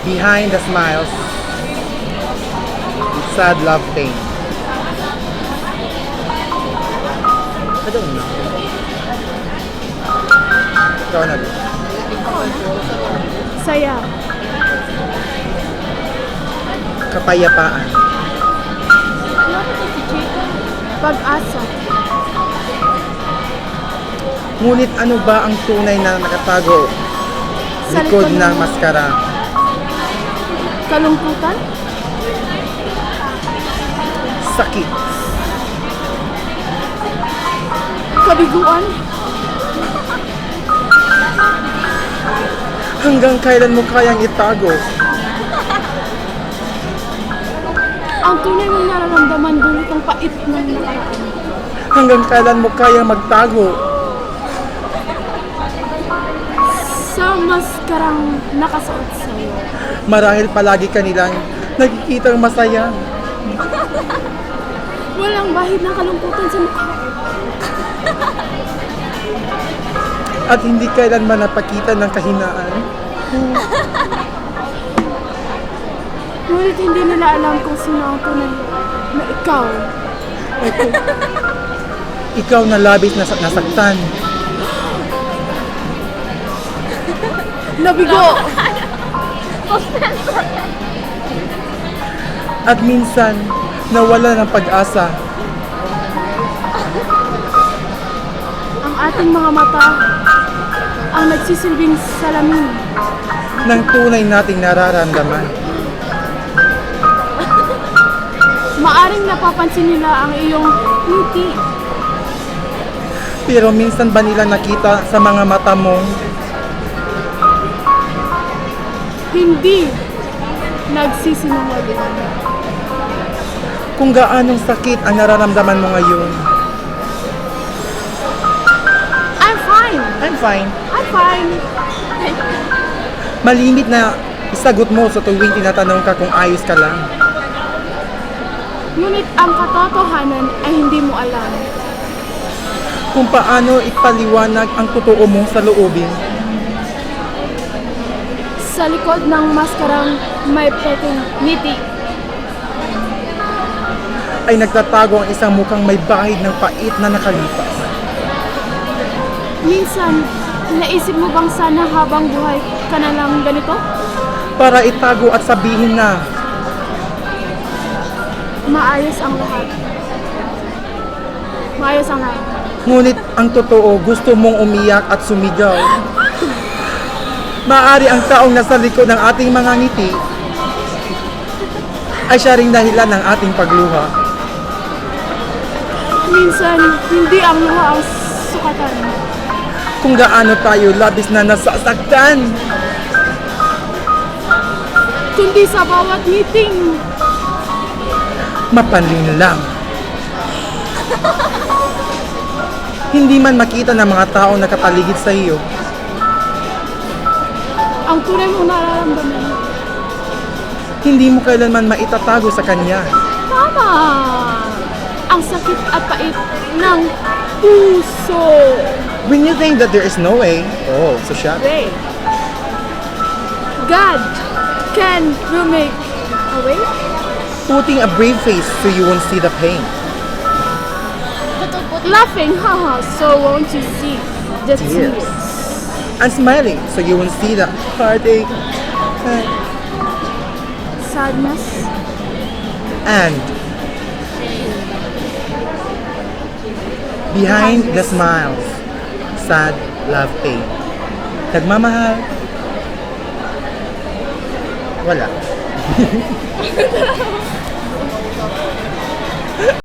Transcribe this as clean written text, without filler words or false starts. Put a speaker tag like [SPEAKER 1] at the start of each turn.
[SPEAKER 1] Behind the smiles, sad love pain. I don't know. Ikaw na.
[SPEAKER 2] Saya.
[SPEAKER 1] Kapayapaan.
[SPEAKER 2] Pag-asa.
[SPEAKER 1] Ngunit ano ba ang tunay na nakatago
[SPEAKER 2] Sa
[SPEAKER 1] likod
[SPEAKER 2] likod
[SPEAKER 1] ng
[SPEAKER 2] ng-
[SPEAKER 1] maskara?
[SPEAKER 2] Kalungkutan.
[SPEAKER 1] Sakit.
[SPEAKER 2] Kabiguan.
[SPEAKER 1] Hanggang kailan mo kayang itago?
[SPEAKER 2] Ang tunay mong nararamdaman dulot ng pait ng nakaraan.
[SPEAKER 1] Hanggang kailan mo kayang magtago?
[SPEAKER 2] Sa maskarang nakasuot sa'yo.
[SPEAKER 1] Marahil palagi kanilang nakikitang masaya.
[SPEAKER 2] Walang bahid ng kalungkutan sa mukha.
[SPEAKER 1] At hindi kailanman napakita ng kahinaan.
[SPEAKER 2] Ngunit hindi nila alam kung sino ang tunay na ikaw.
[SPEAKER 1] Ikaw na labis na nasaktan.
[SPEAKER 2] Nabigo!
[SPEAKER 1] At minsan, nawala ng pag-asa.
[SPEAKER 2] Ang ating mga mata ang nagsisilbing salamin.
[SPEAKER 1] Ng tunay nating nararamdaman.
[SPEAKER 2] Maaring napapansin nila ang iyong ngiti.
[SPEAKER 1] Pero minsan ba nila nakita sa mga mata mo
[SPEAKER 2] Hindi nagsisinungaling.
[SPEAKER 1] kung gaanong sakit ang nararamdaman mo ngayon?
[SPEAKER 2] I'm fine.
[SPEAKER 1] I'm fine.
[SPEAKER 2] I'm fine.
[SPEAKER 1] Malimit na isagot mo sa tuwing tinatanong ka kung ayos ka lang.
[SPEAKER 2] Ngunit ang katotohanan ay hindi mo alam.
[SPEAKER 1] Kung paano ipaliwanag ang totoo mo sa loobin.
[SPEAKER 2] Sa likod ng maskarang may peking ngiti.
[SPEAKER 1] Ay nagtatago ang isang mukhang may bahid ng pait na nakalipas.
[SPEAKER 2] Minsan, naisip mo bang sana habang buhay ka na lang ganito?
[SPEAKER 1] Para itago at sabihin na
[SPEAKER 2] Maayos ang lahat. Maayos ang lahat.
[SPEAKER 1] ngunit ang totoo gusto mong umiyak at sumigaw. Maaari ang taong nasa likod ng ating mga ngiti ay siya ring dahilan ng ating pagluha.
[SPEAKER 2] Minsan, hindi ang luha ang sukatan.
[SPEAKER 1] Kung gaano tayo labis na nasasaktan.
[SPEAKER 2] Kundi sa bawat ngiting.
[SPEAKER 1] Mapanlin lang. Hindi man makita ng mga taong nakapaligid sa iyo.
[SPEAKER 2] Ang tunay mong nararamdaman.
[SPEAKER 1] Hindi mo kailanman maitatago sa kanya.
[SPEAKER 2] Tama! Ang sakit at pait ng puso.
[SPEAKER 1] When you think that there is no way, oh, so shut.
[SPEAKER 2] Way. God can remake a way.
[SPEAKER 1] Putting a brave face so you won't see the pain.
[SPEAKER 2] Laughing, haha, so won't you see the
[SPEAKER 1] Tears.
[SPEAKER 2] tears.
[SPEAKER 1] And smiling so you won't see the heartache.
[SPEAKER 2] Sadness.
[SPEAKER 1] And behind the smiles, sad love pain. Nagmamahal. Wala.